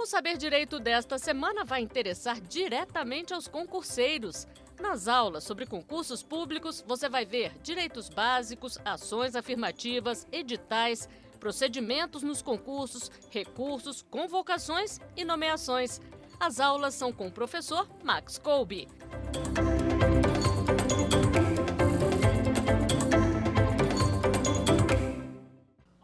O Saber Direito desta semana vai interessar diretamente aos concurseiros. Nas aulas sobre concursos públicos, você vai ver direitos básicos, ações afirmativas, editais, procedimentos nos concursos, recursos, convocações e nomeações. As aulas são com o professor Max Kolbe.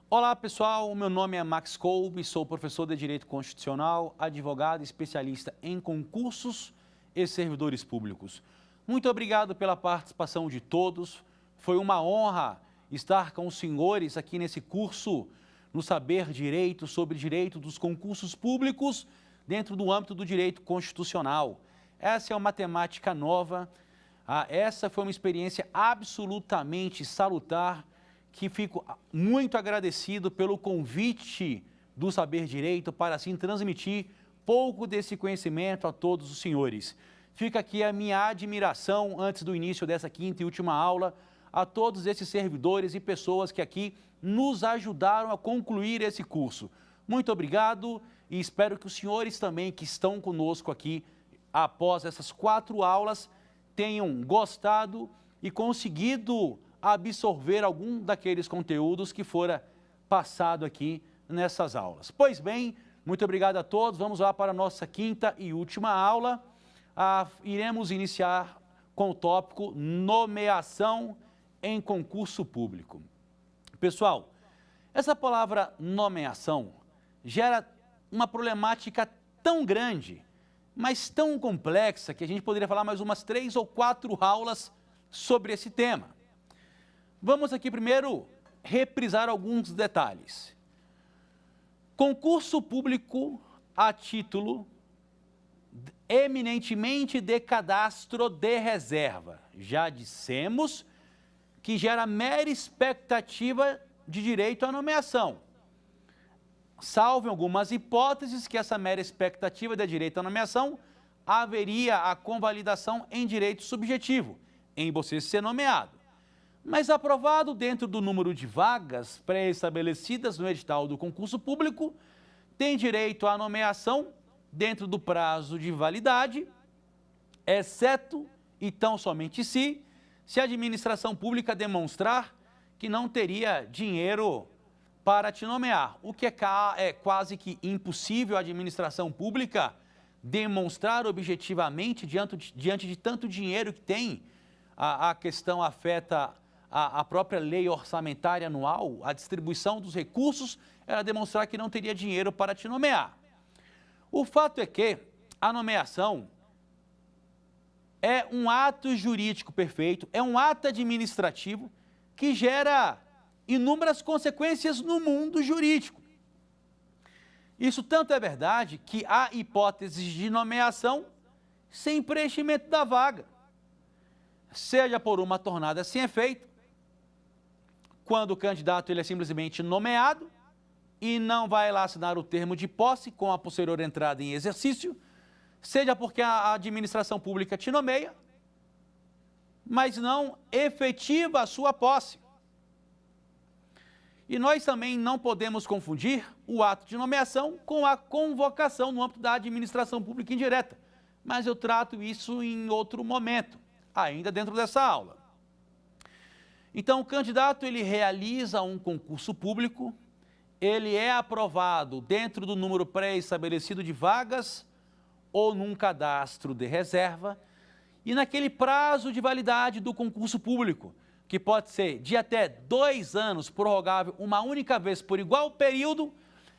Olá pessoal, meu nome é Max Kolbe, sou professor de Direito Constitucional, advogado especialista em concursos e servidores públicos. Muito obrigado pela participação de todos, foi uma honra estar com os senhores aqui nesse curso no Saber Direito sobre direito dos concursos públicos dentro do âmbito do direito constitucional. Essa é uma temática nova, essa foi uma experiência absolutamente salutar, que fico muito agradecido pelo convite do Saber Direito para assim transmitir pouco desse conhecimento a todos os senhores. Fica aqui a minha admiração antes do início dessa quinta e última aula a todos esses servidores e pessoas que aqui nos ajudaram a concluir esse curso. Muito obrigado e espero que os senhores também que estão conosco aqui após essas 4 aulas tenham gostado e conseguido absorver algum daqueles conteúdos que fora passado aqui nessas aulas. Pois bem, muito obrigado a todos. Vamos lá para a nossa quinta e última aula. Iremos iniciar com o tópico nomeação em concurso público. Pessoal, essa palavra nomeação gera uma problemática tão grande, mas tão complexa, que a gente poderia falar mais umas 3 ou 4 aulas sobre esse tema. Vamos aqui primeiro reprisar alguns detalhes. Concurso público a título eminentemente de cadastro de reserva. Já dissemos que gera mera expectativa de direito à nomeação. Salvo em algumas hipóteses que essa mera expectativa de direito à nomeação haveria a convalidação em direito subjetivo, em você ser nomeado. Mas aprovado dentro do número de vagas pré-estabelecidas no edital do concurso público, tem direito à nomeação dentro do prazo de validade, exceto e tão somente se a administração pública demonstrar que não teria dinheiro para te nomear, o que é quase que impossível a administração pública demonstrar objetivamente diante de tanto dinheiro que tem. A questão afeta a própria lei orçamentária anual, a distribuição dos recursos, ela demonstrar que não teria dinheiro para te nomear. O fato é que a nomeação é um ato jurídico perfeito, é um ato administrativo que gera inúmeras consequências no mundo jurídico. Isso tanto é verdade que há hipóteses de nomeação sem preenchimento da vaga, seja por uma tornada sem efeito, quando o candidato ele é simplesmente nomeado e não vai lá assinar o termo de posse com a posterior entrada em exercício, seja porque a administração pública te nomeia, mas não efetiva a sua posse. E nós também não podemos confundir o ato de nomeação com a convocação no âmbito da administração pública indireta, mas eu trato isso em outro momento, ainda dentro dessa aula. Então, o candidato ele realiza um concurso público, ele é aprovado dentro do número pré-estabelecido de vagas ou num cadastro de reserva e naquele prazo de validade do concurso público, que pode ser de até 2 anos, prorrogável uma única vez por igual período,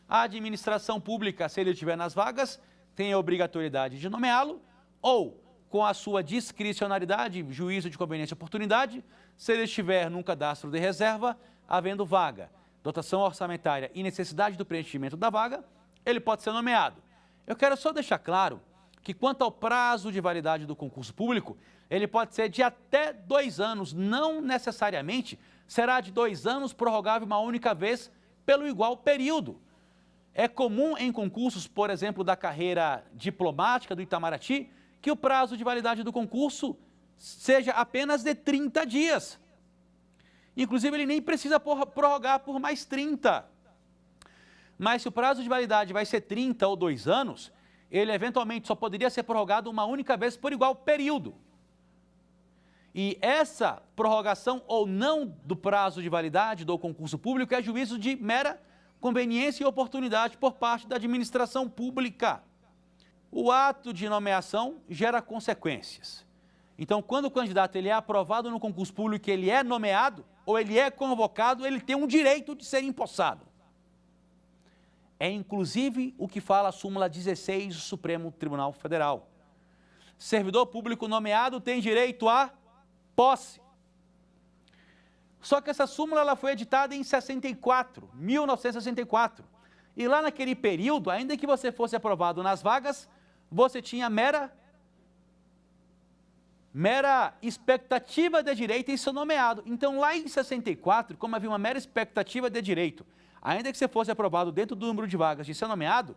a administração pública, se ele estiver nas vagas, tem a obrigatoriedade de nomeá-lo ou, com a sua discricionariedade, juízo de conveniência e oportunidade, se ele estiver num cadastro de reserva, havendo vaga, dotação orçamentária e necessidade do preenchimento da vaga, ele pode ser nomeado. Eu quero só deixar claro que quanto ao prazo de validade do concurso público, ele pode ser de até 2 anos, não necessariamente será de 2 anos prorrogável uma única vez pelo igual período. É comum em concursos, por exemplo, da carreira diplomática do Itamaraty, que o prazo de validade do concurso seja apenas de 30 dias. Inclusive, ele nem precisa prorrogar por mais 30. Mas se o prazo de validade vai ser 30 ou 2 anos, ele eventualmente só poderia ser prorrogado uma única vez por igual período. E essa prorrogação ou não do prazo de validade do concurso público é juízo de mera conveniência e oportunidade por parte da administração pública. O ato de nomeação gera consequências. Então, quando o candidato ele é aprovado no concurso público, ele é nomeado ou ele é convocado, ele tem um direito de ser empossado. É inclusive o que fala a súmula 16 do Supremo Tribunal Federal. Servidor público nomeado tem direito à posse. Só que essa súmula ela foi editada em 1964. E lá naquele período, ainda que você fosse aprovado nas vagas, você tinha mera expectativa de direito em ser nomeado. Então, lá em 64, como havia uma mera expectativa de direito, ainda que você fosse aprovado dentro do número de vagas de ser nomeado,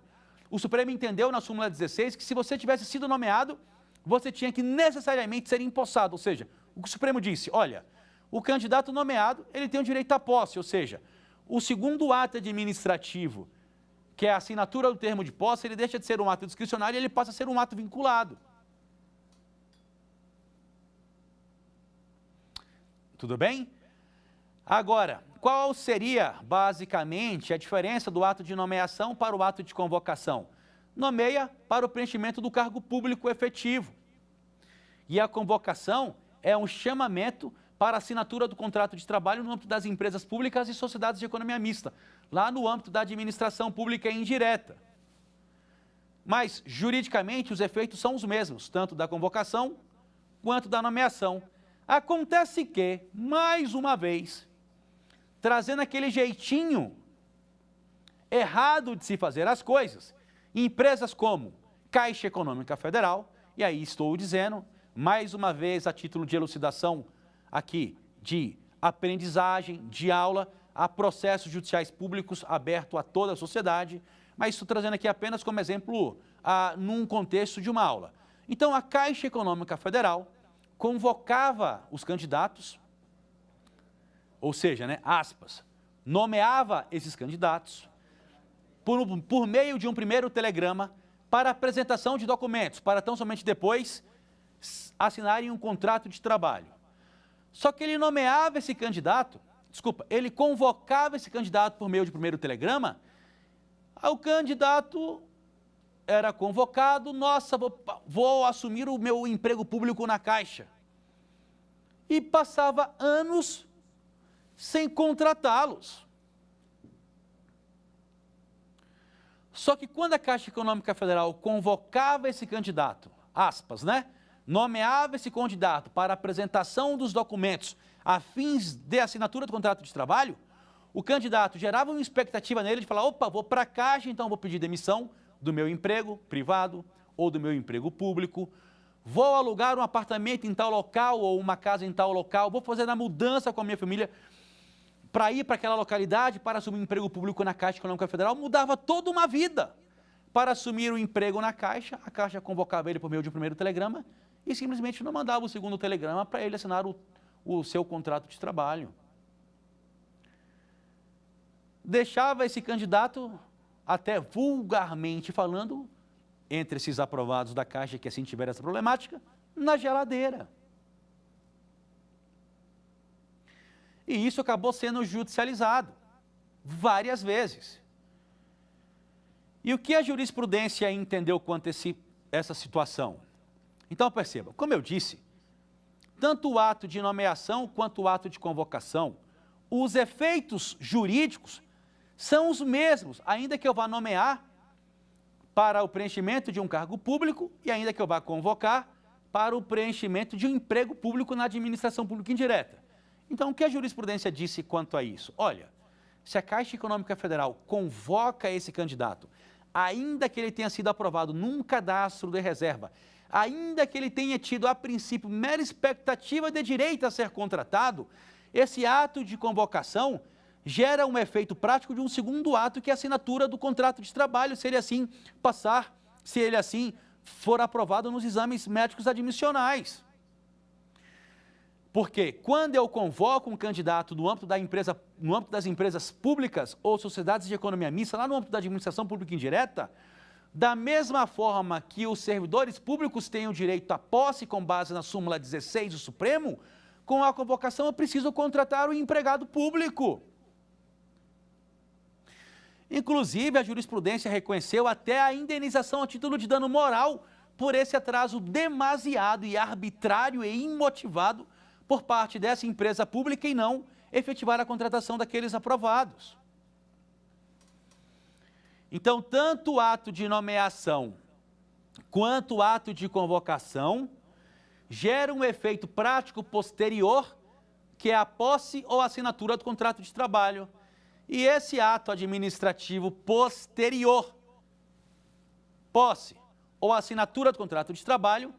o Supremo entendeu na súmula 16 que se você tivesse sido nomeado, você tinha que necessariamente ser empossado. Ou seja, o que o Supremo disse, olha, o candidato nomeado, ele tem o direito à posse, ou seja, o segundo ato administrativo, que é a assinatura do termo de posse, ele deixa de ser um ato discricionário e ele passa a ser um ato vinculado. Tudo bem? Agora, qual seria, basicamente, a diferença do ato de nomeação para o ato de convocação? Nomeia para o preenchimento do cargo público efetivo. E a convocação é um chamamento para a assinatura do contrato de trabalho no âmbito das empresas públicas e sociedades de economia mista, lá no âmbito da administração pública indireta. Mas, juridicamente, os efeitos são os mesmos, tanto da convocação quanto da nomeação. Acontece que, mais uma vez, trazendo aquele jeitinho errado de se fazer as coisas, empresas como Caixa Econômica Federal, e aí estou dizendo, mais uma vez, a título de elucidação aqui, de aprendizagem, de aula, a processos judiciais públicos abertos a toda a sociedade, mas estou trazendo aqui apenas como exemplo, num contexto de uma aula. Então, a Caixa Econômica Federal convocava os candidatos, ou seja, aspas, nomeava esses candidatos por meio de um primeiro telegrama para apresentação de documentos, para tão somente depois assinarem um contrato de trabalho. Só que ele nomeava esse candidato, ele convocava esse candidato por meio de primeiro telegrama, o candidato era convocado, nossa, vou assumir o meu emprego público na Caixa. E passava anos sem contratá-los. Só que quando a Caixa Econômica Federal convocava esse candidato, aspas, nomeava esse candidato para apresentação dos documentos a fins de assinatura do contrato de trabalho, o candidato gerava uma expectativa nele de falar, opa, vou para a Caixa, então vou pedir demissão do meu emprego privado ou do meu emprego público, vou alugar um apartamento em tal local ou uma casa em tal local, vou fazer a mudança com a minha família para ir para aquela localidade para assumir um emprego público na Caixa Econômica Federal, mudava toda uma vida. Para assumir o emprego na Caixa, a Caixa convocava ele por meio de um primeiro telegrama e simplesmente não mandava o segundo telegrama para ele assinar o seu contrato de trabalho. Deixava esse candidato, até vulgarmente falando, entre esses aprovados da Caixa que assim tiver essa problemática, na geladeira. E isso acabou sendo judicializado várias vezes. E o que a jurisprudência entendeu quanto essa situação? Então perceba, como eu disse, tanto o ato de nomeação quanto o ato de convocação, os efeitos jurídicos são os mesmos, ainda que eu vá nomear para o preenchimento de um cargo público e ainda que eu vá convocar para o preenchimento de um emprego público na administração pública indireta. Então, o que a jurisprudência disse quanto a isso? Olha, se a Caixa Econômica Federal convoca esse candidato, ainda que ele tenha sido aprovado num cadastro de reserva, ainda que ele tenha tido, a princípio, mera expectativa de direito a ser contratado, esse ato de convocação gera um efeito prático de um segundo ato, que é a assinatura do contrato de trabalho, se ele assim for aprovado nos exames médicos admissionais. Porque quando eu convoco um candidato no âmbito das empresas públicas ou sociedades de economia mista, lá no âmbito da administração pública indireta, da mesma forma que os servidores públicos têm o direito à posse com base na súmula 16 do Supremo, com a convocação eu preciso contratar o empregado público. Inclusive, a jurisprudência reconheceu até a indenização a título de dano moral por esse atraso demasiado e arbitrário e imotivado por parte dessa empresa pública e não efetivar a contratação daqueles aprovados. Então, tanto o ato de nomeação quanto o ato de convocação gera um efeito prático posterior, que é a posse ou assinatura do contrato de trabalho. E esse ato administrativo posterior, posse ou assinatura do contrato de trabalho,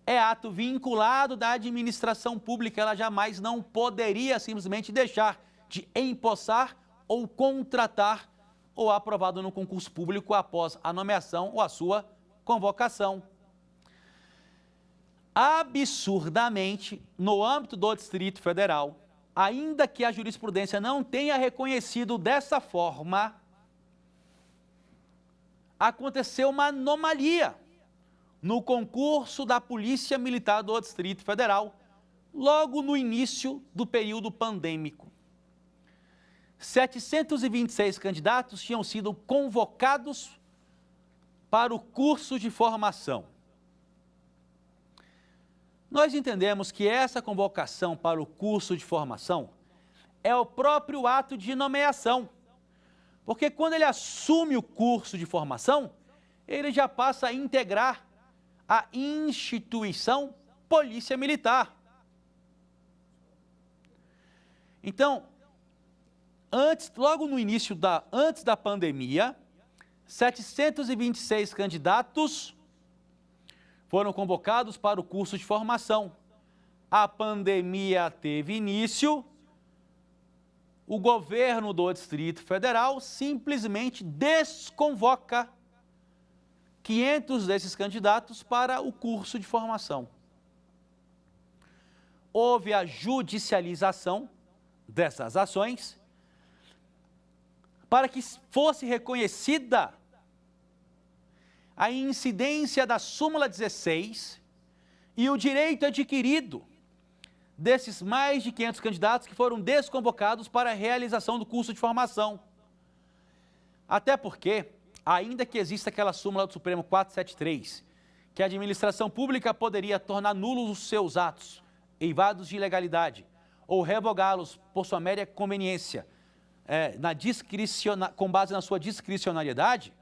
é ato vinculado da administração pública. Ela jamais não poderia simplesmente deixar de empossar ou contratar o aprovado no concurso público após a nomeação ou a sua convocação. Absurdamente, no âmbito do Distrito Federal, ainda que a jurisprudência não tenha reconhecido dessa forma, aconteceu uma anomalia no concurso da Polícia Militar do Distrito Federal, logo no início do período pandêmico. 726 candidatos tinham sido convocados para o curso de formação. Nós entendemos que essa convocação para o curso de formação é o próprio ato de nomeação, porque quando ele assume o curso de formação, ele já passa a integrar a instituição Polícia Militar. Então, logo no início antes da pandemia, 726 candidatos foram convocados para o curso de formação. A pandemia teve início, o governo do Distrito Federal simplesmente desconvoca 500 desses candidatos para o curso de formação. Houve a judicialização dessas ações para que fosse reconhecida a incidência da súmula 16 e o direito adquirido desses mais de 500 candidatos que foram desconvocados para a realização do curso de formação. Até porque, ainda que exista aquela súmula do Supremo 473, que a administração pública poderia tornar nulos os seus atos, eivados de ilegalidade, ou revogá-los por sua mera conveniência, com base na sua discricionariedade,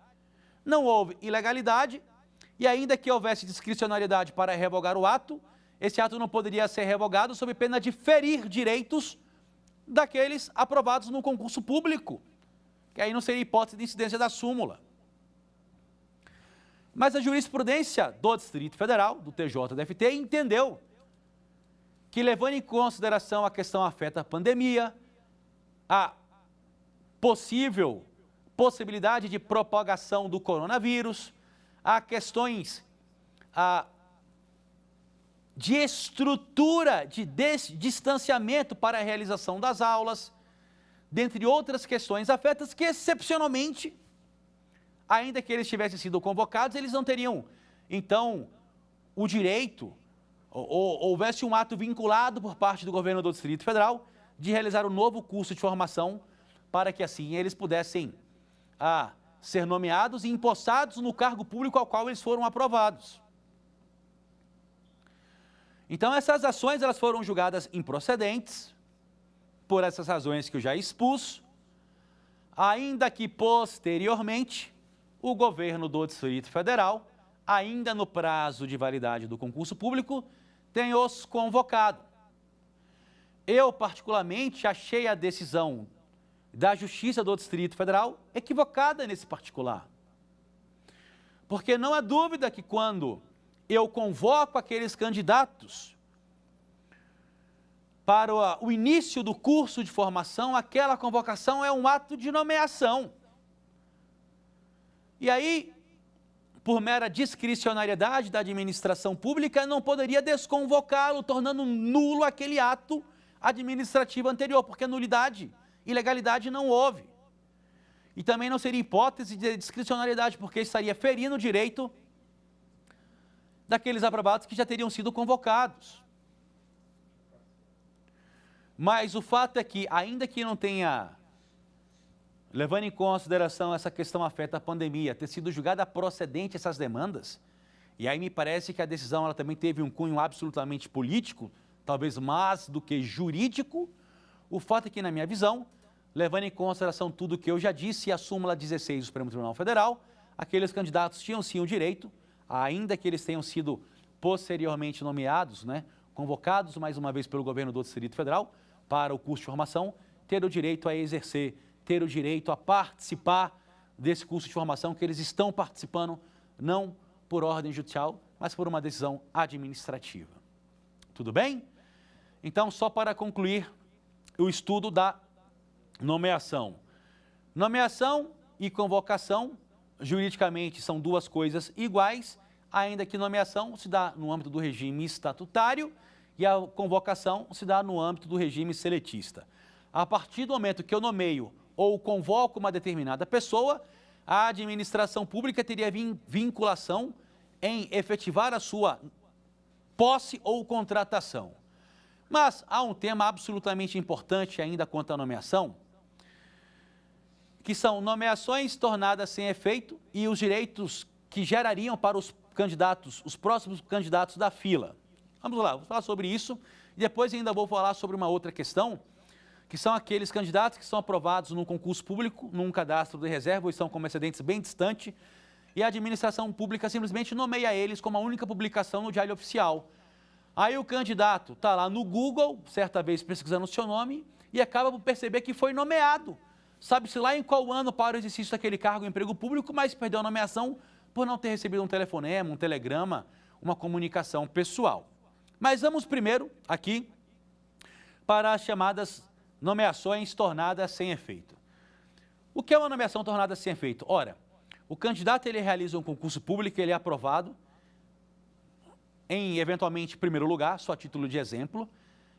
não houve ilegalidade, e ainda que houvesse discricionariedade para revogar o ato, esse ato não poderia ser revogado sob pena de ferir direitos daqueles aprovados no concurso público, que aí não seria hipótese de incidência da súmula. Mas a jurisprudência do Distrito Federal, do TJDFT, entendeu que, levando em consideração a questão afeta a pandemia, a possibilidade de propagação do coronavírus, há questões de estrutura, de distanciamento para a realização das aulas, dentre outras questões afetas que, excepcionalmente, ainda que eles tivessem sido convocados, eles não teriam, então, o direito, ou houvesse um ato vinculado por parte do governo do Distrito Federal de realizar um novo curso de formação para que, assim, eles pudessem ser nomeados e empossados no cargo público ao qual eles foram aprovados. Então, essas ações elas foram julgadas improcedentes, por essas razões que eu já expus, ainda que, posteriormente, o governo do Distrito Federal, ainda no prazo de validade do concurso público, tenha os convocado. Eu, particularmente, achei a decisão da Justiça do Distrito Federal equivocada nesse particular. Porque não há dúvida que quando eu convoco aqueles candidatos para o início do curso de formação, aquela convocação é um ato de nomeação. E aí, por mera discricionariedade da administração pública, não poderia desconvocá-lo, tornando nulo aquele ato administrativo anterior, porque nulidade, ilegalidade não houve. E também não seria hipótese de discricionariedade, porque estaria ferindo o direito daqueles aprovados que já teriam sido convocados. Mas o fato é que, ainda que não tenha, levando em consideração essa questão afeta a pandemia, ter sido julgada procedente essas demandas, e aí me parece que a decisão ela também teve um cunho absolutamente político, talvez mais do que jurídico, o fato é que, na minha visão, levando em consideração tudo o que eu já disse e a súmula 16 do Supremo Tribunal Federal, aqueles candidatos tinham sim o direito, ainda que eles tenham sido posteriormente nomeados, convocados mais uma vez pelo governo do Distrito Federal para o curso de formação, ter o direito a exercer, ter o direito a participar desse curso de formação que eles estão participando, não por ordem judicial, mas por uma decisão administrativa. Tudo bem? Então, só para concluir o estudo da nomeação. Nomeação e convocação, juridicamente, são duas coisas iguais, ainda que nomeação se dá no âmbito do regime estatutário e a convocação se dá no âmbito do regime seletista. A partir do momento que eu nomeio ou convoco uma determinada pessoa, a administração pública teria vinculação em efetivar a sua posse ou contratação. Mas há um tema absolutamente importante ainda quanto à nomeação, que são nomeações tornadas sem efeito e os direitos que gerariam para os candidatos, os próximos candidatos da fila. Vamos lá, vou falar sobre isso e depois ainda vou falar sobre uma outra questão, que são aqueles candidatos que são aprovados num concurso público, num cadastro de reserva, ou estão com antecedentes bem distantes, e a administração pública simplesmente nomeia eles como a única publicação no Diário Oficial. Aí o candidato está lá no Google, certa vez pesquisando o seu nome, e acaba por perceber que foi nomeado. Sabe-se lá em qual ano para o exercício daquele cargo em emprego público, mas perdeu a nomeação por não ter recebido um telefonema, um telegrama, uma comunicação pessoal. Mas vamos primeiro aqui para as chamadas nomeações tornadas sem efeito. O que é uma nomeação tornada sem efeito? Ora, o candidato ele realiza um concurso público, ele é aprovado em, eventualmente, primeiro lugar, só a título de exemplo,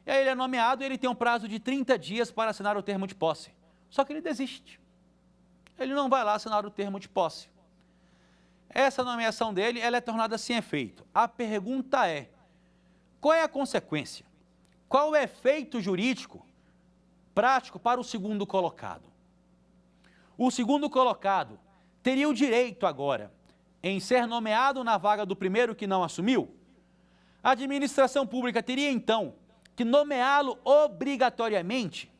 e aí ele é nomeado e ele tem um prazo de 30 dias para assinar o termo de posse. Só que ele desiste. Ele não vai lá assinar o termo de posse. Essa nomeação dele, ela é tornada sem efeito. A pergunta é, qual é a consequência? Qual o efeito jurídico prático para o segundo colocado? O segundo colocado teria o direito agora em ser nomeado na vaga do primeiro que não assumiu? A administração pública teria então que nomeá-lo obrigatoriamente?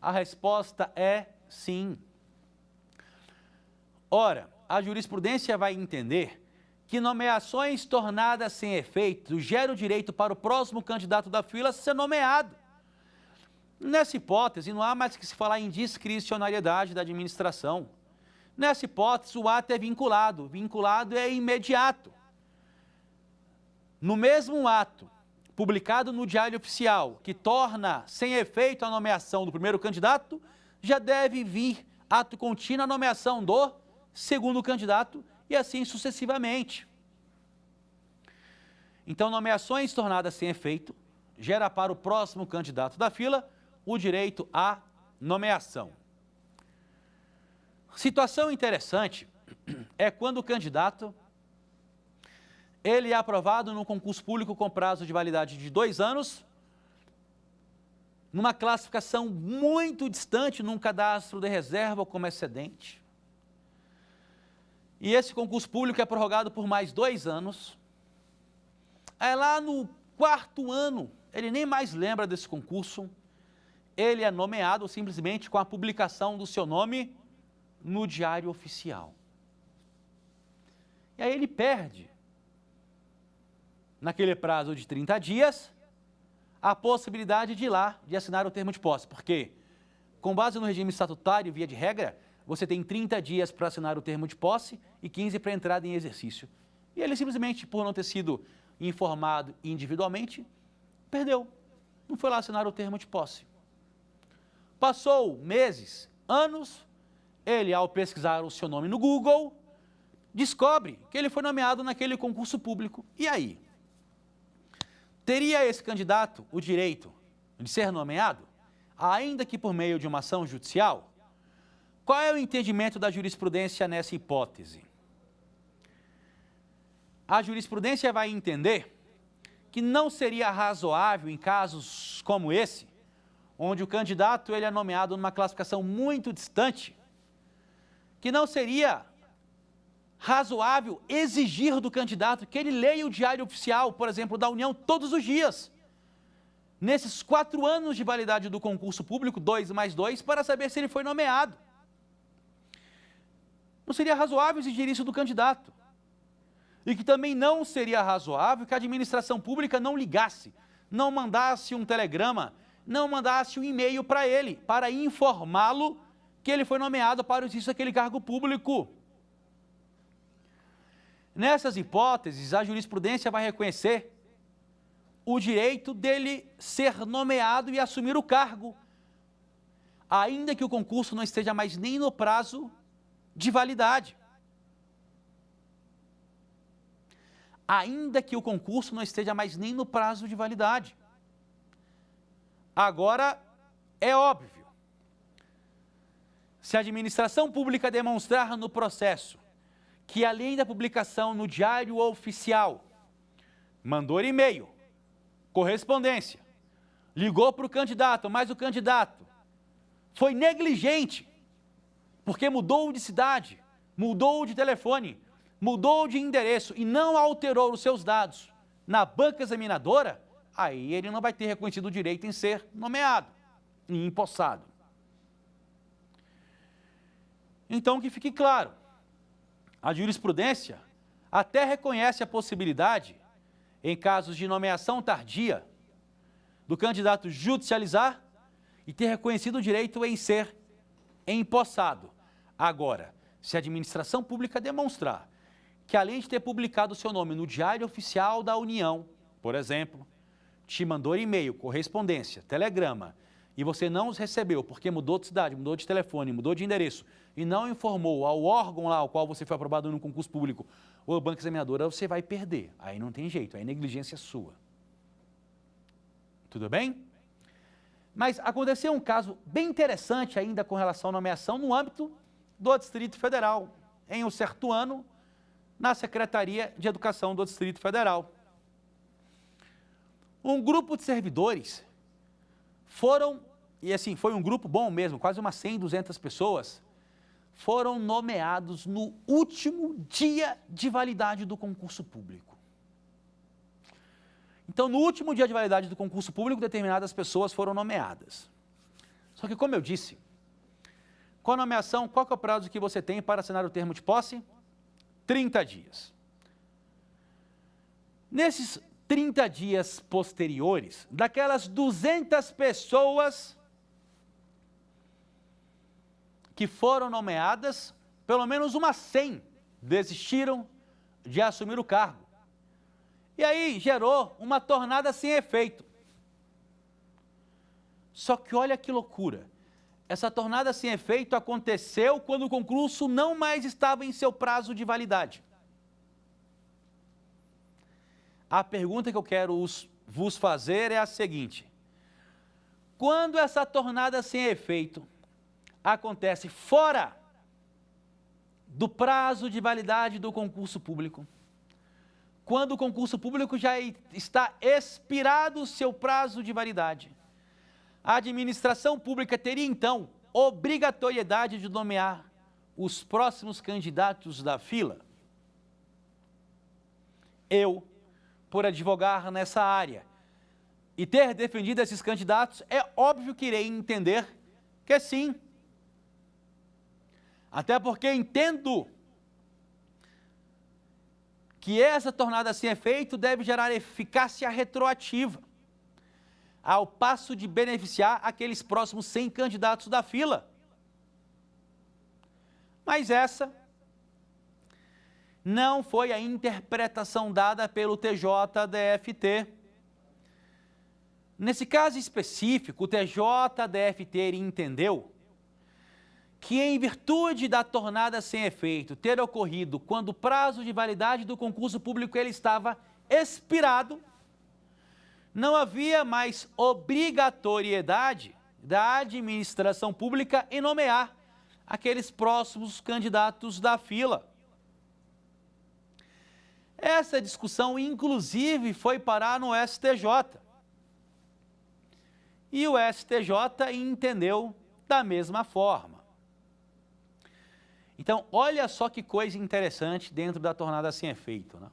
A resposta é sim. Ora, a jurisprudência vai entender que nomeações tornadas sem efeito geram o direito para o próximo candidato da fila ser nomeado. Nessa hipótese, não há mais que se falar em discricionariedade da administração. Nessa hipótese, o ato é vinculado. Vinculado é imediato. No mesmo ato, publicado no Diário Oficial, que torna sem efeito a nomeação do primeiro candidato, já deve vir ato contínuo a nomeação do segundo candidato e assim sucessivamente. Então, nomeações tornadas sem efeito gera para o próximo candidato da fila o direito à nomeação. Situação interessante é quando o candidato ele é aprovado num concurso público com prazo de validade de 2 anos, numa classificação muito distante, num cadastro de reserva ou como excedente. E esse concurso público é prorrogado por mais 2 anos. Aí lá no 4º ano, ele nem mais lembra desse concurso, ele é nomeado simplesmente com a publicação do seu nome no Diário Oficial. E aí ele perde, naquele prazo de 30 dias, a possibilidade de ir lá, de assinar o termo de posse, porque, com base no regime estatutário, via de regra, você tem 30 dias para assinar o termo de posse e 15 para entrada em exercício. E ele simplesmente, por não ter sido informado individualmente, perdeu. Não foi lá assinar o termo de posse. Passou meses, anos, ele, ao pesquisar o seu nome no Google, descobre que ele foi nomeado naquele concurso público. E aí? Teria esse candidato o direito de ser nomeado, ainda que por meio de uma ação judicial? Qual é o entendimento da jurisprudência nessa hipótese? A jurisprudência vai entender que não seria razoável em casos como esse, onde o candidato ele é nomeado numa classificação muito distante, que não seria razoável exigir do candidato que ele leia o diário oficial, por exemplo, da União todos os dias, nesses 4 anos de validade do concurso público, 2 mais 2, para saber se ele foi nomeado. Não seria razoável exigir isso do candidato. E que também não seria razoável que a administração pública não ligasse, não mandasse um telegrama, não mandasse um e-mail para ele, para informá-lo que ele foi nomeado para o exercício daquele cargo público. Nessas hipóteses, a jurisprudência vai reconhecer o direito dele ser nomeado e assumir o cargo, ainda que o concurso não esteja mais nem no prazo de validade. Ainda que o concurso não esteja mais nem no prazo de validade. Agora, é óbvio, se a administração pública demonstrar no processo que, além da publicação no Diário Oficial, mandou e-mail, correspondência, ligou para o candidato, mas o candidato foi negligente, porque mudou de cidade, mudou de telefone, mudou de endereço e não alterou os seus dados na banca examinadora, aí ele não vai ter reconhecido o direito em ser nomeado e empossado. Então, que fique claro, a jurisprudência até reconhece a possibilidade, em casos de nomeação tardia, do candidato judicializar e ter reconhecido o direito em ser empossado. Agora, se a administração pública demonstrar que, além de ter publicado o seu nome no Diário Oficial da União, por exemplo, te mandou e-mail, correspondência, telegrama, e você não os recebeu porque mudou de cidade, mudou de telefone, mudou de endereço, e não informou ao órgão lá ao qual você foi aprovado no concurso público ou a banca examinadora, você vai perder. Aí não tem jeito, aí é negligência sua. Tudo bem? Mas aconteceu um caso bem interessante ainda com relação à nomeação no âmbito do Distrito Federal, em um certo ano, na Secretaria de Educação do Distrito Federal. Um grupo de servidores foram, e assim, foi um grupo bom mesmo, quase umas 100, 200 pessoas, foram nomeados no último dia de validade do concurso público. Então, no último dia de validade do concurso público, determinadas pessoas foram nomeadas. Só que, como eu disse, com a nomeação, qual que é o prazo que você tem para assinar o termo de posse? 30 dias. Nesses 30 dias posteriores, daquelas 200 pessoas que foram nomeadas, pelo menos umas 100 desistiram de assumir o cargo. E aí gerou uma tornada sem efeito. Só que olha que loucura. Essa tornada sem efeito aconteceu quando o concurso não mais estava em seu prazo de validade. A pergunta que eu quero vos fazer é a seguinte: quando essa tornada sem efeito acontece fora do prazo de validade do concurso público, quando o concurso público já está expirado o seu prazo de validade, a administração pública teria, então, obrigatoriedade de nomear os próximos candidatos da fila? Eu, por advogar nessa área e ter defendido esses candidatos, é óbvio que irei entender que sim. Até porque entendo que essa tornada sem efeito deve gerar eficácia retroativa, ao passo de beneficiar aqueles próximos 100 candidatos da fila. Mas essa não foi a interpretação dada pelo TJDFT. Nesse caso específico, o TJDFT entendeu que, em virtude da tornada sem efeito ter ocorrido quando o prazo de validade do concurso público ele estava expirado, não havia mais obrigatoriedade da administração pública em nomear aqueles próximos candidatos da fila. Essa discussão, inclusive, foi parar no STJ. E o STJ entendeu da mesma forma. Então, olha só que coisa interessante dentro da tornada sem efeito, né?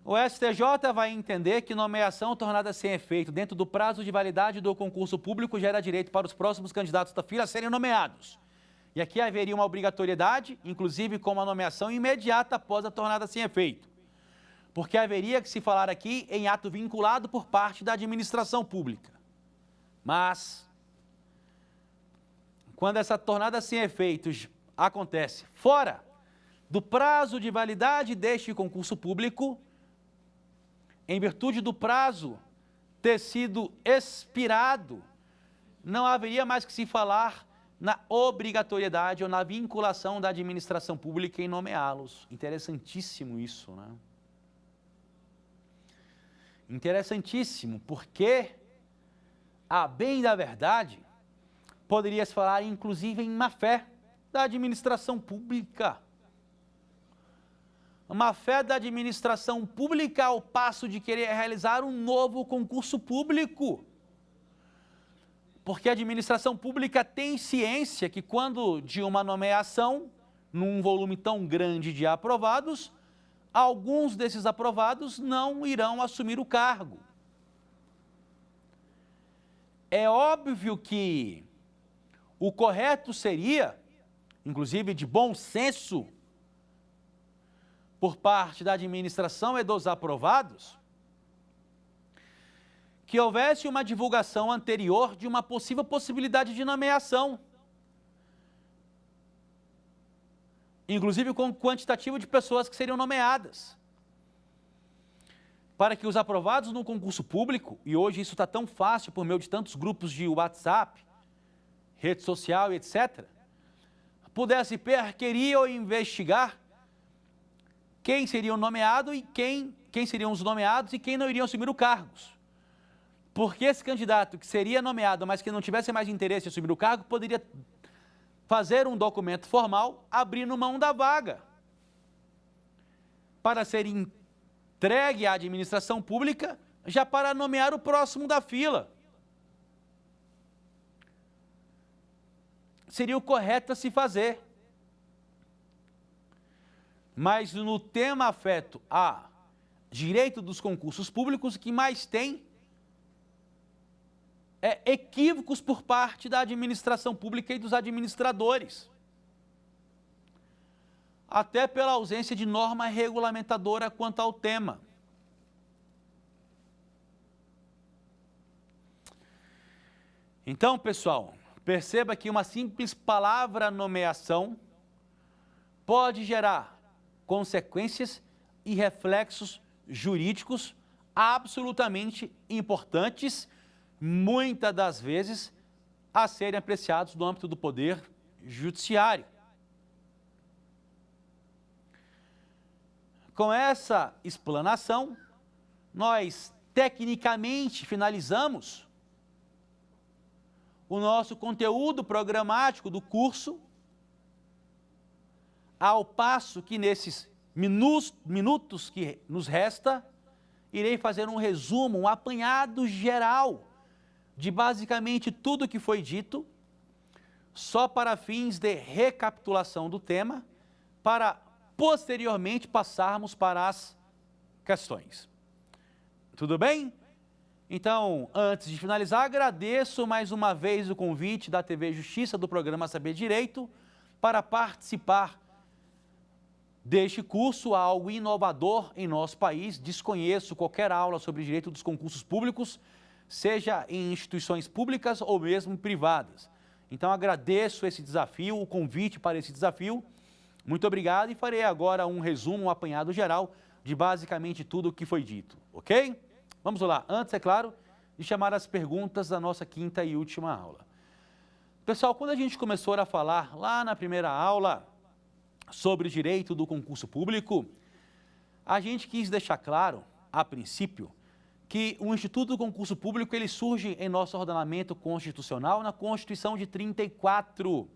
O STJ vai entender que nomeação tornada sem efeito dentro do prazo de validade do concurso público gera direito para os próximos candidatos da fila a serem nomeados. E aqui haveria uma obrigatoriedade, inclusive com uma nomeação imediata após a tornada sem efeito. Porque haveria que se falar aqui em ato vinculado por parte da administração pública. Mas, quando essa tornada sem efeitos acontece fora do prazo de validade deste concurso público, em virtude do prazo ter sido expirado, não haveria mais que se falar na obrigatoriedade ou na vinculação da administração pública em nomeá-los. Interessantíssimo isso, né? Interessantíssimo, porque, a bem da verdade, poderia-se falar inclusive em má-fé da administração pública. Uma fé da administração pública ao passo de querer realizar um novo concurso público. Porque a administração pública tem ciência que quando de uma nomeação, num volume tão grande de aprovados, alguns desses aprovados não irão assumir o cargo. É óbvio que o correto seria, inclusive de bom senso, por parte da administração e dos aprovados, que houvesse uma divulgação anterior de uma possível possibilidade de nomeação, inclusive com quantitativo de pessoas que seriam nomeadas, para que os aprovados no concurso público, e hoje isso está tão fácil por meio de tantos grupos de WhatsApp, rede social e etc., pudesse perquerir ou investigar quem seriam nomeados e quem seriam os nomeados e quem não iriam assumir os cargos. Porque esse candidato que seria nomeado, mas que não tivesse mais interesse em assumir o cargo, poderia fazer um documento formal abrindo mão da vaga para ser entregue à administração pública já para nomear o próximo da fila. Seria o correto a se fazer. Mas no tema afeto a direito dos concursos públicos, o que mais tem é equívocos por parte da administração pública e dos administradores. Até pela ausência de norma regulamentadora quanto ao tema. Então, pessoal, perceba que uma simples palavra nomeação pode gerar consequências e reflexos jurídicos absolutamente importantes, muitas das vezes a serem apreciados no âmbito do poder judiciário. Com essa explanação, nós tecnicamente finalizamos o nosso conteúdo programático do curso, ao passo que nesses minutos que nos resta, irei fazer um resumo, um apanhado geral de basicamente tudo o que foi dito, só para fins de recapitulação do tema, para posteriormente passarmos para as questões. Tudo bem? Então, antes de finalizar, agradeço mais uma vez o convite da TV Justiça do programa Saber Direito para participar deste curso, algo inovador em nosso país. Desconheço qualquer aula sobre direito dos concursos públicos, seja em instituições públicas ou mesmo privadas. Então, agradeço esse desafio, o convite para esse desafio. Muito obrigado e farei agora um resumo, um apanhado geral de basicamente tudo o que foi dito, ok? Vamos lá. Antes, é claro, de chamar as perguntas da nossa quinta e última aula. Pessoal, quando a gente começou a falar lá na primeira aula sobre o direito do concurso público, a gente quis deixar claro, a princípio, que o Instituto do Concurso Público ele surge em nosso ordenamento constitucional na Constituição de 34.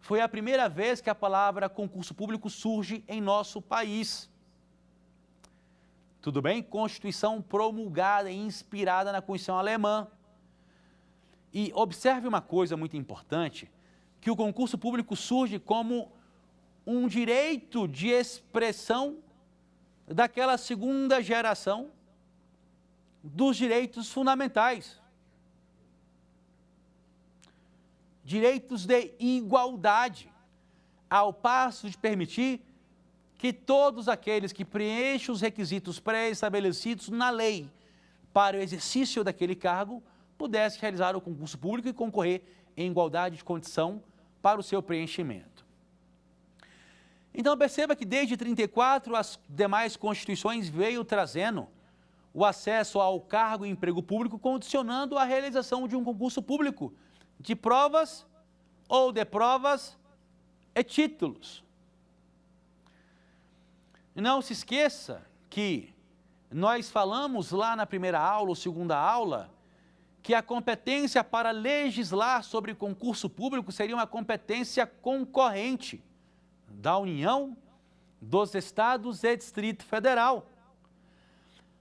Foi a primeira vez que a palavra concurso público surge em nosso país. Tudo bem? Constituição promulgada e inspirada na Constituição alemã. E observe uma coisa muito importante, que o concurso público surge como um direito de expressão daquela segunda geração dos direitos fundamentais. Direitos de igualdade, ao passo de permitir que todos aqueles que preenchem os requisitos pré-estabelecidos na lei para o exercício daquele cargo pudessem realizar o concurso público e concorrer em igualdade de condição para o seu preenchimento. Então perceba que desde 34 as demais constituições veio trazendo o acesso ao cargo e emprego público, condicionando a realização de um concurso público de provas ou de provas e títulos. Não se esqueça que nós falamos lá na primeira aula ou segunda aula que a competência para legislar sobre concurso público seria uma competência concorrente da União, dos Estados e Distrito Federal.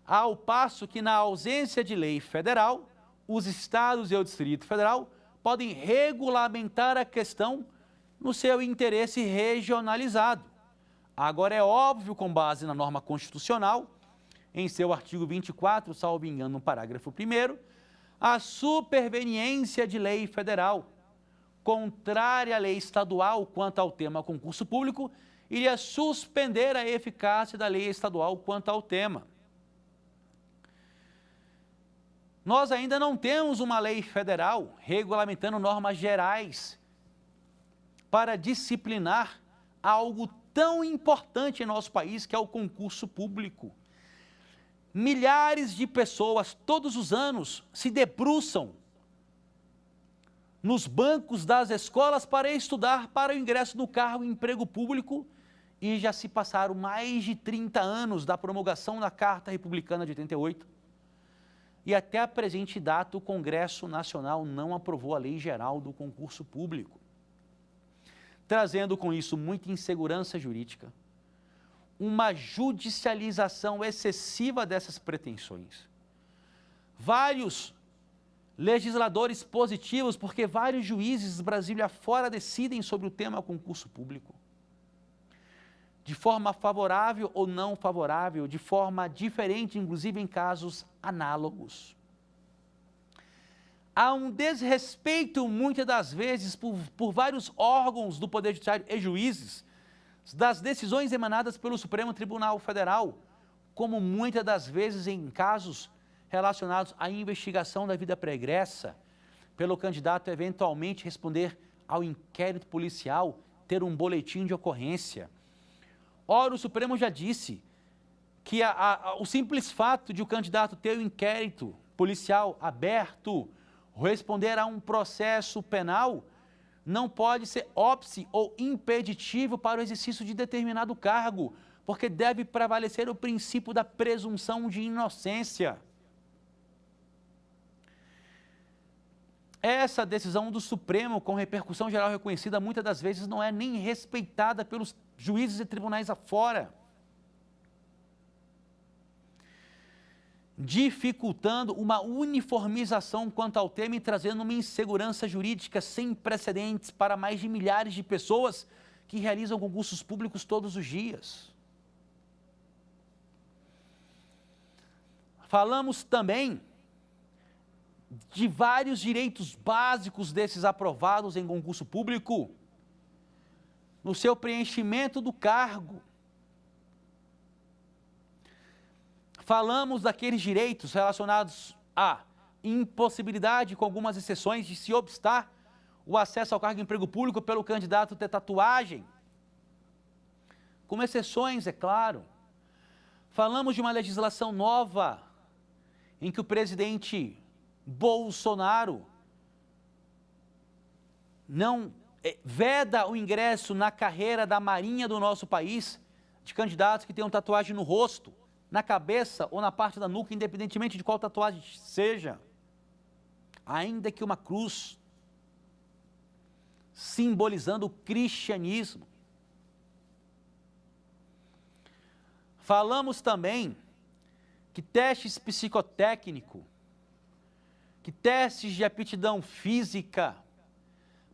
Ao passo que, na ausência de lei federal, os Estados e o Distrito Federal podem regulamentar a questão no seu interesse regionalizado. Agora, é óbvio, com base na norma constitucional, em seu artigo 24, salvo engano, no parágrafo 1º, a superveniência de lei federal, contrária à lei estadual quanto ao tema concurso público, iria suspender a eficácia da lei estadual quanto ao tema. Nós ainda não temos uma lei federal regulamentando normas gerais para disciplinar algo tão importante em nosso país, que é o concurso público. Milhares de pessoas, todos os anos, se debruçam nos bancos das escolas para estudar para o ingresso no cargo e emprego público, e já se passaram mais de 30 anos da promulgação da Carta Republicana de 88, e até a presente data o Congresso Nacional não aprovou a Lei Geral do Concurso Público, trazendo com isso muita insegurança jurídica, uma judicialização excessiva dessas pretensões. Vários legisladores positivos, porque vários juízes Brasil afora decidem sobre o tema concurso público, de forma favorável ou não favorável, de forma diferente, inclusive em casos análogos. Há um desrespeito, muitas das vezes, por vários órgãos do Poder Judiciário e juízes, das decisões emanadas pelo Supremo Tribunal Federal, como muitas das vezes em casos relacionados à investigação da vida pregressa, pelo candidato eventualmente responder ao inquérito policial, ter um boletim de ocorrência. Ora, o Supremo já disse que o simples fato de o candidato ter o inquérito policial aberto, responder a um processo penal, não pode ser óbice ou impeditivo para o exercício de determinado cargo, porque deve prevalecer o princípio da presunção de inocência. Essa decisão do Supremo, com repercussão geral reconhecida, muitas das vezes não é nem respeitada pelos juízes e tribunais afora, dificultando uma uniformização quanto ao tema e trazendo uma insegurança jurídica sem precedentes para mais de milhares de pessoas que realizam concursos públicos todos os dias. Falamos também de vários direitos básicos desses aprovados em concurso público, no seu preenchimento do cargo. Falamos daqueles direitos relacionados à impossibilidade, com algumas exceções, de se obstar o acesso ao cargo de emprego público pelo candidato ter tatuagem, com exceções, é claro. Falamos de uma legislação nova, em que o presidente Bolsonaro não veda o ingresso na carreira da Marinha do nosso país de candidatos que tenham tatuagem no rosto, na cabeça ou na parte da nuca, independentemente de qual tatuagem seja, ainda que uma cruz, simbolizando o cristianismo. Falamos também que testes psicotécnicos, que testes de aptidão física,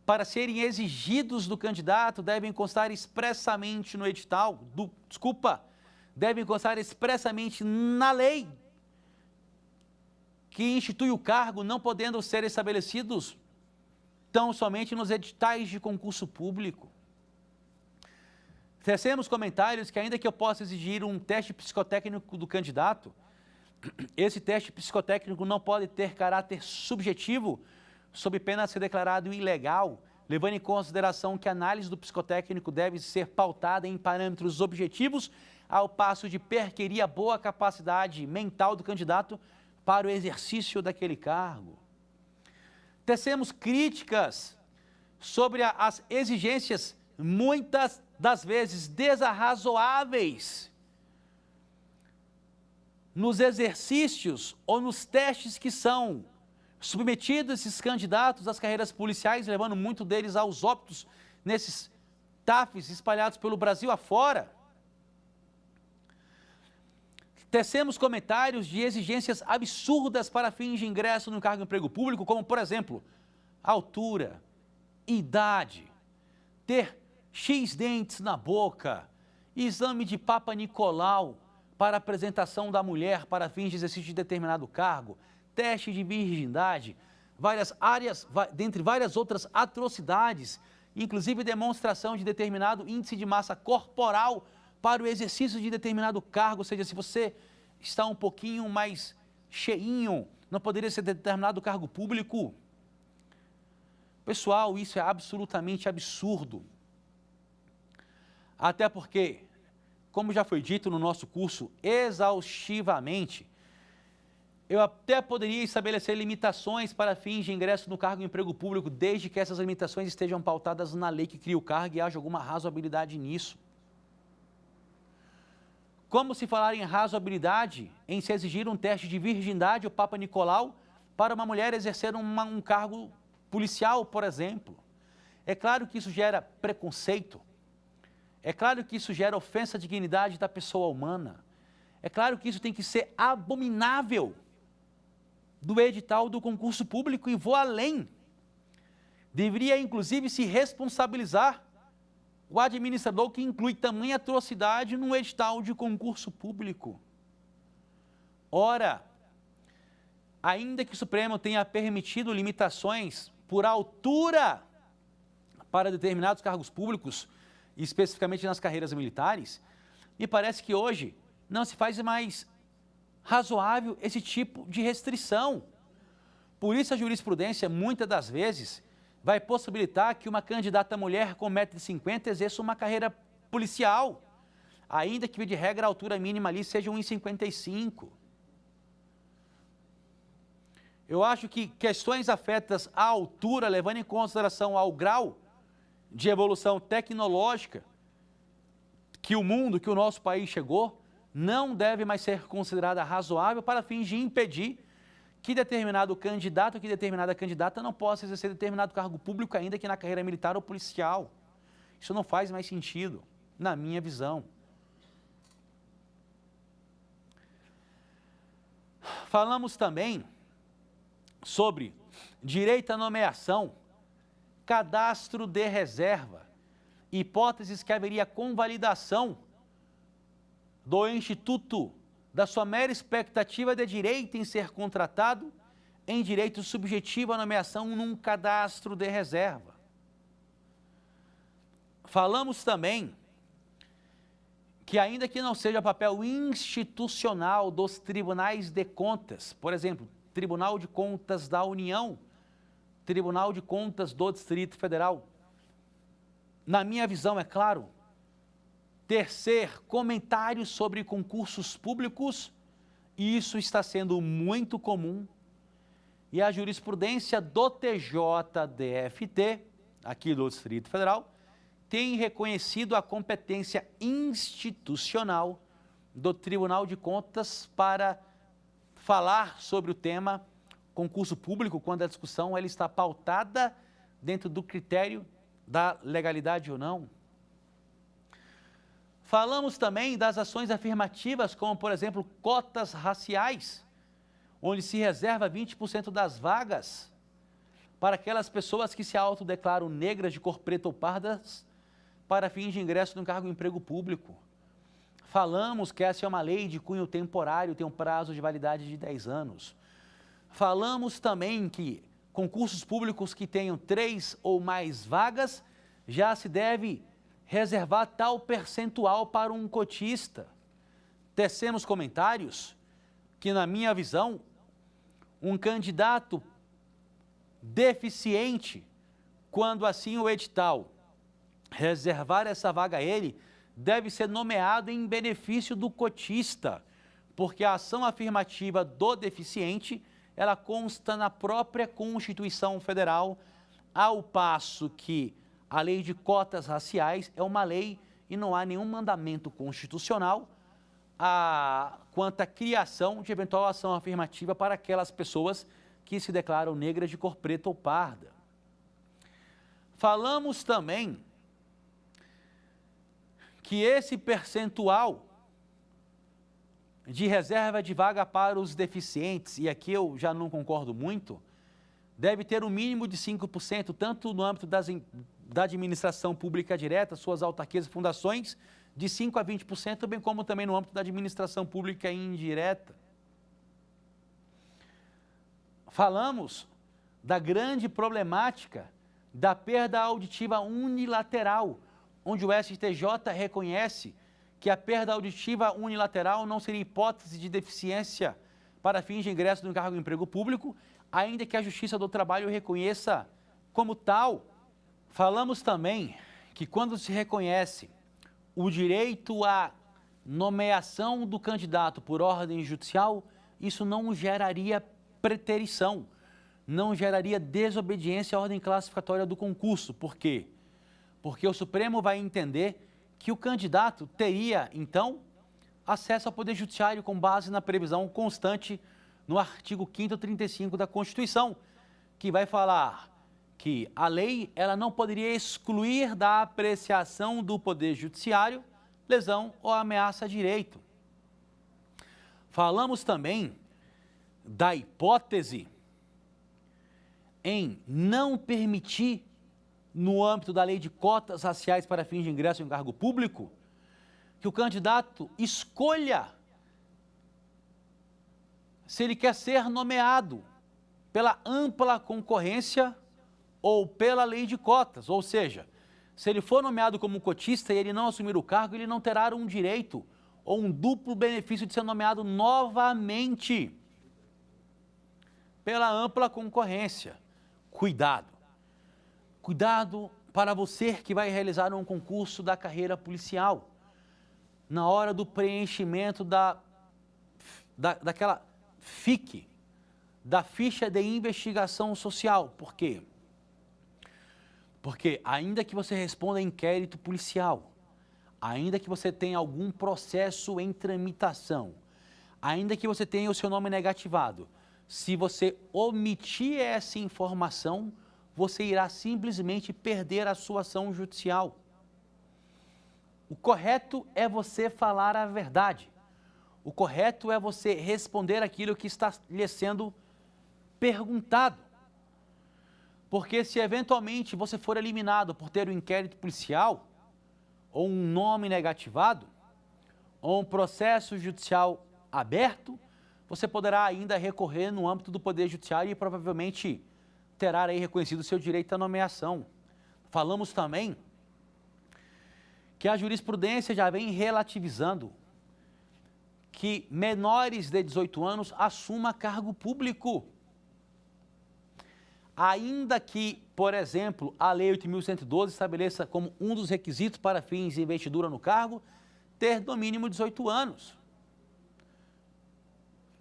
para serem exigidos do candidato, devem constar expressamente no edital, devem constar expressamente na lei que institui o cargo, não podendo ser estabelecidos tão somente nos editais de concurso público. Tecemos comentários que, ainda que eu possa exigir um teste psicotécnico do candidato, esse teste psicotécnico não pode ter caráter subjetivo, sob pena de ser declarado ilegal, levando em consideração que a análise do psicotécnico deve ser pautada em parâmetros objetivos, ao passo de perquirir a boa capacidade mental do candidato para o exercício daquele cargo. Tecemos críticas sobre as exigências, muitas das vezes desarrazoáveis, nos exercícios ou nos testes que são submetidos esses candidatos às carreiras policiais, levando muito deles aos óbitos nesses TAFs espalhados pelo Brasil afora. Tecemos comentários de exigências absurdas para fins de ingresso no cargo de emprego público, como, por exemplo, altura, idade, ter X dentes na boca, exame de Papa Nicolau para apresentação da mulher para fins de exercício de determinado cargo, teste de virgindade, dentre várias outras atrocidades, inclusive demonstração de determinado índice de massa corporal para o exercício de determinado cargo, ou seja, se você está um pouquinho mais cheinho, não poderia ser determinado cargo público. Pessoal, isso é absolutamente absurdo. Até porque, como já foi dito no nosso curso exaustivamente, eu até poderia estabelecer limitações para fins de ingresso no cargo de emprego público, desde que essas limitações estejam pautadas na lei que cria o cargo e haja alguma razoabilidade nisso. Como se falar em razoabilidade em se exigir um teste de virgindade ou Papa Nicolau para uma mulher exercer um cargo policial, por exemplo? É claro que isso gera preconceito. É claro que isso gera ofensa à dignidade da pessoa humana. É claro que isso tem que ser abominável do edital do concurso público, e vou além. Deveria, inclusive, se responsabilizar o administrador que inclui tamanha atrocidade no edital de concurso público. Ora, ainda que o Supremo tenha permitido limitações por altura para determinados cargos públicos, especificamente nas carreiras militares, me parece que hoje não se faz mais razoável esse tipo de restrição. Por isso a jurisprudência, muitas das vezes, vai possibilitar que uma candidata mulher com 1,50 m exerça uma carreira policial, ainda que, de regra, a altura mínima ali seja 1,55 m. Eu acho que questões afetas à altura, levando em consideração ao grau de evolução tecnológica que o nosso país chegou, não deve mais ser considerada razoável para fins de impedir que determinado candidato, que determinada candidata não possa exercer determinado cargo público, ainda que na carreira militar ou policial. Isso não faz mais sentido, na minha visão. Falamos também sobre direito à nomeação, cadastro de reserva, hipóteses que haveria convalidação do Instituto da sua mera expectativa de direito em ser contratado em direito subjetivo à nomeação num cadastro de reserva. Falamos também que, ainda que não seja papel institucional dos tribunais de contas, por exemplo, Tribunal de Contas da União, Tribunal de Contas do Distrito Federal, na minha visão, é claro, tecer comentários sobre concursos públicos, isso está sendo muito comum, e a jurisprudência do TJDFT aqui do Distrito Federal, tem reconhecido a competência institucional do Tribunal de Contas para falar sobre o tema concurso público, quando a discussão ela está pautada dentro do critério da legalidade ou não. Falamos também das ações afirmativas, como, por exemplo, cotas raciais, onde se reserva 20% das vagas para aquelas pessoas que se autodeclaram negras, de cor preta ou pardas, para fins de ingresso no cargo de emprego público. Falamos que essa é uma lei de cunho temporário, tem um prazo de validade de 10 anos. Falamos também que concursos públicos que tenham 3 ou mais vagas, já se deve reservar tal percentual para um cotista. Tecemos comentários que, na minha visão, um candidato deficiente, quando assim o edital reservar essa vaga a ele, deve ser nomeado em benefício do cotista, porque a ação afirmativa do deficiente, ela consta na própria Constituição Federal, ao passo que a lei de cotas raciais é uma lei e não há nenhum mandamento constitucional quanto à criação de eventual ação afirmativa para aquelas pessoas que se declaram negras, de cor preta ou parda. Falamos também que esse percentual de reserva de vaga para os deficientes, e aqui eu já não concordo muito, deve ter um mínimo de 5%, tanto no âmbito da administração pública direta, suas autarquias e fundações, de 5% a 20%, bem como também no âmbito da administração pública indireta. Falamos da grande problemática da perda auditiva unilateral, onde o STJ reconhece que a perda auditiva unilateral não seria hipótese de deficiência para fins de ingresso no cargo de emprego público, ainda que a Justiça do Trabalho reconheça como tal. Falamos também que quando se reconhece o direito à nomeação do candidato por ordem judicial, isso não geraria preterição, não geraria desobediência à ordem classificatória do concurso. Por quê? Porque o Supremo vai entender que o candidato teria, então, acesso ao Poder Judiciário com base na previsão constante no artigo 5º 35 da Constituição, que vai falar que a lei ela não poderia excluir da apreciação do Poder Judiciário lesão ou ameaça a direito. Falamos também da hipótese em não permitir, no âmbito da lei de cotas raciais para fins de ingresso em cargo público, que o candidato escolha se ele quer ser nomeado pela ampla concorrência ou pela lei de cotas, ou seja, se ele for nomeado como cotista e ele não assumir o cargo, ele não terá um direito ou um duplo benefício de ser nomeado novamente pela ampla concorrência. Cuidado. Cuidado para você que vai realizar um concurso da carreira policial. Na hora do preenchimento daquela FIC, da ficha de investigação social. Por quê? Porque ainda que você responda a inquérito policial, ainda que você tenha algum processo em tramitação, ainda que você tenha o seu nome negativado, se você omitir essa informação, você irá simplesmente perder a sua ação judicial. O correto é você falar a verdade. O correto é você responder aquilo que está lhe sendo perguntado. Porque se eventualmente você for eliminado por ter um inquérito policial, ou um nome negativado, ou um processo judicial aberto, você poderá ainda recorrer no âmbito do Poder Judiciário e provavelmente terá aí reconhecido o seu direito à nomeação. Falamos também que a jurisprudência já vem relativizando que menores de 18 anos assumam cargo público. Ainda que, por exemplo, a Lei 8.112 estabeleça como um dos requisitos para fins de investidura no cargo, ter no mínimo 18 anos.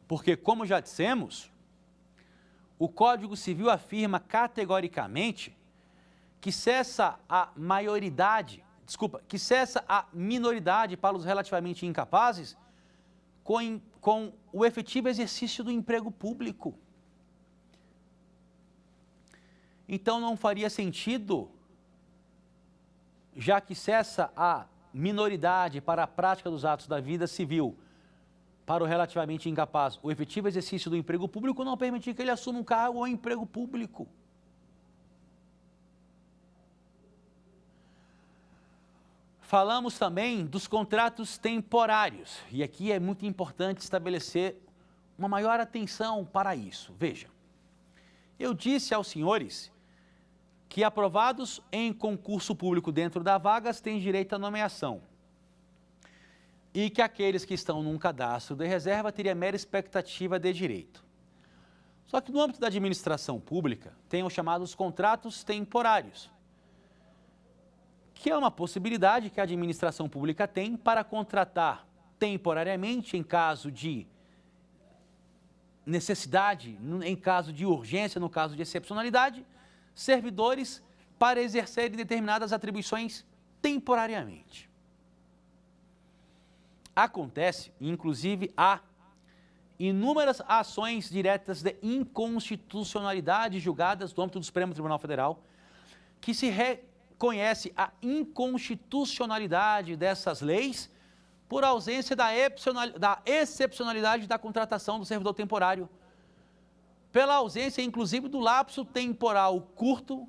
Porque, como já dissemos, o Código Civil afirma categoricamente que cessa a minoridade para os relativamente incapazes com o efetivo exercício do emprego público. Então não faria sentido, já que cessa a minoridade para a prática dos atos da vida civil, para o relativamente incapaz, o efetivo exercício do emprego público não permitir que ele assuma um cargo ou emprego público. Falamos também dos contratos temporários, e aqui é muito importante estabelecer uma maior atenção para isso. Veja, eu disse aos senhores que aprovados em concurso público dentro da vagas têm direito à nomeação e que aqueles que estão num cadastro de reserva teriam mera expectativa de direito. Só que no âmbito da administração pública tem os chamados contratos temporários, que é uma possibilidade que a administração pública tem para contratar temporariamente, em caso de necessidade, em caso de urgência, no caso de excepcionalidade, servidores para exercerem determinadas atribuições temporariamente. Acontece, inclusive, há inúmeras ações diretas de inconstitucionalidade julgadas no âmbito do Supremo Tribunal Federal, que se reconhece a inconstitucionalidade dessas leis por ausência da excepcionalidade da contratação do servidor temporário, pela ausência, inclusive, do lapso temporal curto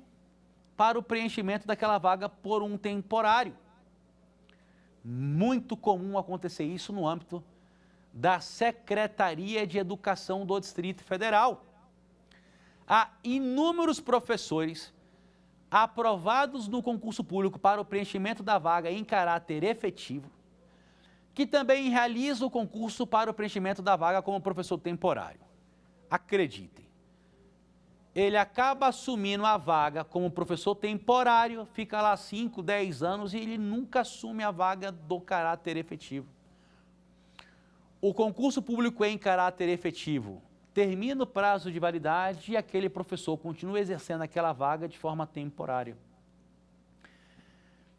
para o preenchimento daquela vaga por um temporário. Muito comum acontecer isso no âmbito da Secretaria de Educação do Distrito Federal. Há inúmeros professores aprovados no concurso público para o preenchimento da vaga em caráter efetivo, que também realizam o concurso para o preenchimento da vaga como professor temporário. Acreditem, ele acaba assumindo a vaga como professor temporário, fica lá 5, 10 anos e ele nunca assume a vaga do caráter efetivo. O concurso público em caráter efetivo termina o prazo de validade e aquele professor continua exercendo aquela vaga de forma temporária.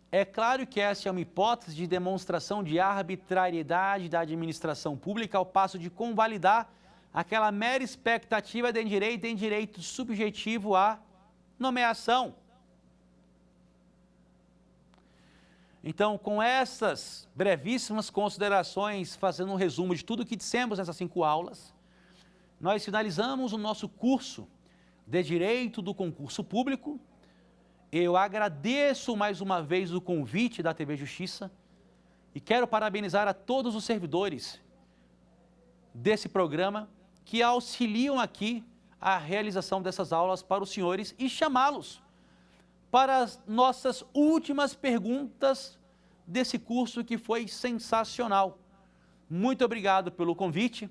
É claro que essa é uma hipótese de demonstração de arbitrariedade da administração pública ao passo de convalidar aquela mera expectativa de direito subjetivo à nomeação. Então, com essas brevíssimas considerações, fazendo um resumo de tudo que dissemos nessas 5 aulas, nós finalizamos o nosso curso de Direito do Concurso Público. Eu agradeço mais uma vez o convite da TV Justiça e quero parabenizar a todos os servidores desse programa que auxiliam aqui a realização dessas aulas para os senhores e chamá-los para as nossas últimas perguntas desse curso que foi sensacional. Muito obrigado pelo convite,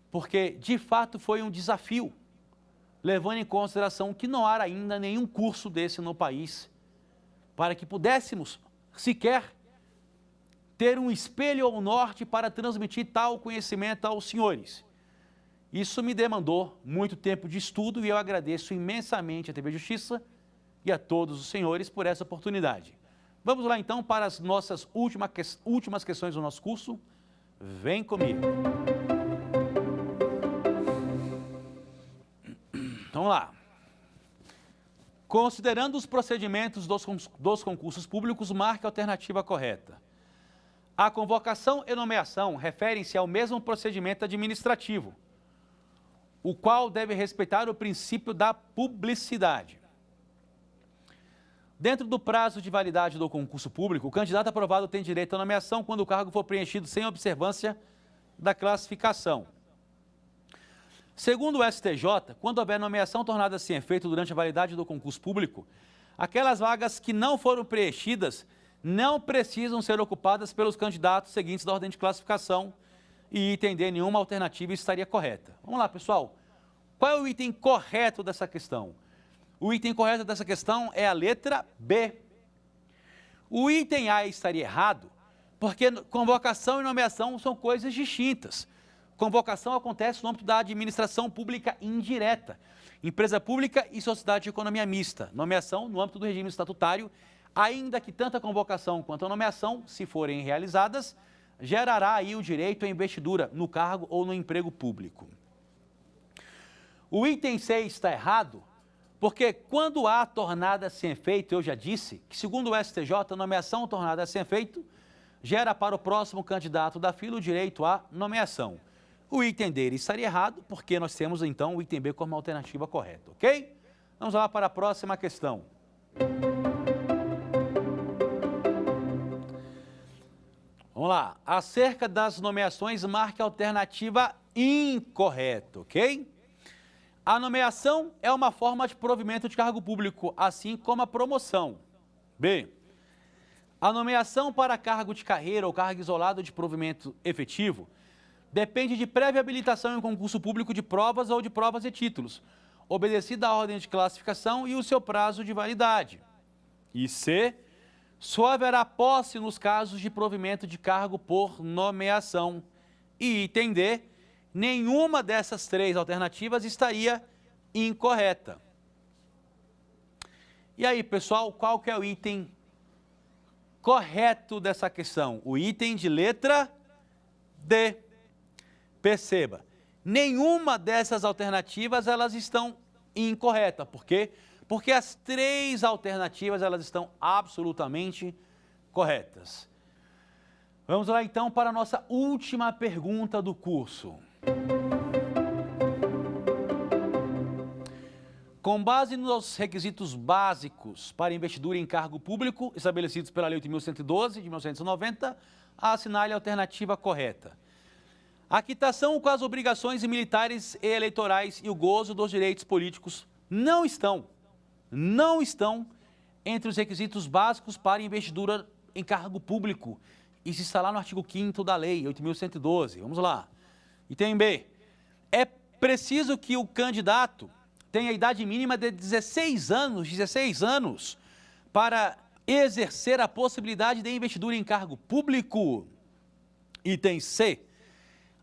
porque de fato foi um desafio, levando em consideração que não há ainda nenhum curso desse no país, para que pudéssemos sequer ter um espelho ao norte para transmitir tal conhecimento aos senhores. Isso me demandou muito tempo de estudo e eu agradeço imensamente à TV Justiça e a todos os senhores por essa oportunidade. Vamos lá então para as nossas últimas questões do nosso curso. Vem comigo. Vamos lá. Considerando os procedimentos dos concursos públicos, marque a alternativa correta. A convocação e nomeação referem-se ao mesmo procedimento administrativo, o qual deve respeitar o princípio da publicidade. Dentro do prazo de validade do concurso público, o candidato aprovado tem direito à nomeação quando o cargo for preenchido sem observância da classificação. Segundo o STJ, quando houver nomeação tornada sem efeito durante a validade do concurso público, aquelas vagas que não foram preenchidas não precisam ser ocupadas pelos candidatos seguintes da ordem de classificação e item D, nenhuma alternativa estaria correta. Vamos lá, pessoal. Qual é o item correto dessa questão? O item correto dessa questão é a letra B. O item A estaria errado, porque convocação e nomeação são coisas distintas. Convocação acontece no âmbito da administração pública indireta, empresa pública e sociedade de economia mista. Nomeação no âmbito do regime estatutário, ainda que tanto a convocação quanto a nomeação, se forem realizadas, gerará aí o direito à investidura no cargo ou no emprego público. O item 6 está errado, porque quando há tornada sem efeito, eu já disse que, segundo o STJ, a nomeação tornada sem efeito gera para o próximo candidato da fila o direito à nomeação. O item dele estaria errado, porque nós temos, então, o item B como alternativa correta, ok? Vamos lá para a próxima questão. Vamos lá. Acerca das nomeações, marque a alternativa incorreta, ok? A nomeação é uma forma de provimento de cargo público, assim como a promoção. B. A nomeação para cargo de carreira ou cargo isolado de provimento efetivo depende de prévia habilitação em concurso público de provas ou de provas e títulos, obedecida a ordem de classificação e o seu prazo de validade. E C. Só haverá posse nos casos de provimento de cargo por nomeação. E item D. Nenhuma dessas três alternativas estaria incorreta. E aí, pessoal, qual que é o item correto dessa questão? O item de letra D. Perceba, nenhuma dessas alternativas elas estão incorretas. Por quê? Porque as três alternativas elas estão absolutamente corretas. Vamos lá então para a nossa última pergunta do curso. Com base nos requisitos básicos para investidura em cargo público estabelecidos pela Lei 8.112 de 1990, assinale a alternativa correta. A quitação com as obrigações militares e eleitorais e o gozo dos direitos políticos não estão entre os requisitos básicos para investidura em cargo público. Isso está lá no artigo 5º da Lei 8.112. Vamos lá. Item B. É preciso que o candidato tenha a idade mínima de 16 anos para exercer a possibilidade de investidura em cargo público. Item C.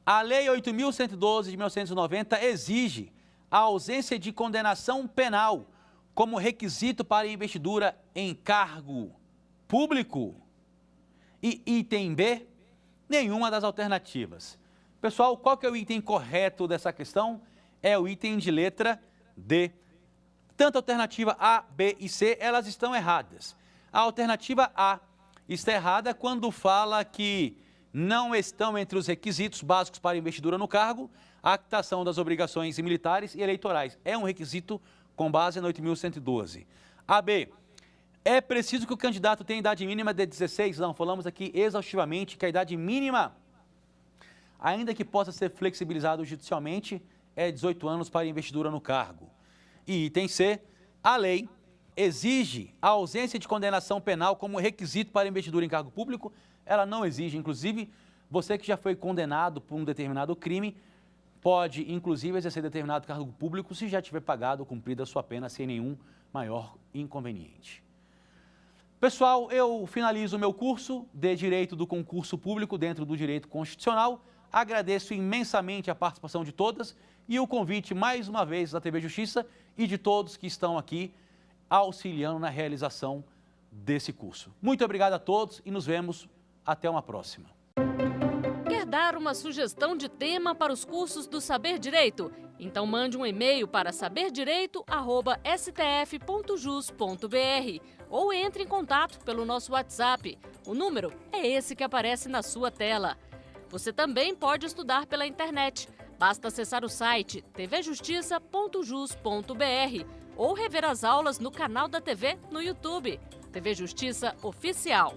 A Lei 8.112 de 1990 exige a ausência de condenação penal como requisito para investidura em cargo público. E item B, nenhuma das alternativas. Pessoal, qual que é o item correto dessa questão? É o item de letra D. Tanto a alternativa A, B e C, elas estão erradas. A alternativa A está errada quando fala que não estão entre os requisitos básicos para investidura no cargo a quitação das obrigações militares e eleitorais. É um requisito com base na 8.112. A B. É preciso que o candidato tenha idade mínima de 16 anos. Falamos aqui exaustivamente que a idade mínima, ainda que possa ser flexibilizado judicialmente, é 18 anos para investidura no cargo. E item C, a lei exige a ausência de condenação penal como requisito para investidura em cargo público. Ela não exige, inclusive, você que já foi condenado por um determinado crime, pode, inclusive, exercer determinado cargo público se já tiver pagado ou cumprido a sua pena sem nenhum maior inconveniente. Pessoal, eu finalizo o meu curso de Direito do Concurso Público dentro do Direito Constitucional. Agradeço imensamente a participação de todas e o convite, mais uma vez, da TV Justiça e de todos que estão aqui auxiliando na realização desse curso. Muito obrigado a todos e nos vemos até uma próxima. Quer dar uma sugestão de tema para os cursos do Saber Direito? Então mande um e-mail para saberdireito@stf.jus.br ou entre em contato pelo nosso WhatsApp. O número é esse que aparece na sua tela. Você também pode estudar pela internet. Basta acessar o site tvjustiça.jus.br ou rever as aulas no canal da TV no YouTube. TV Justiça Oficial.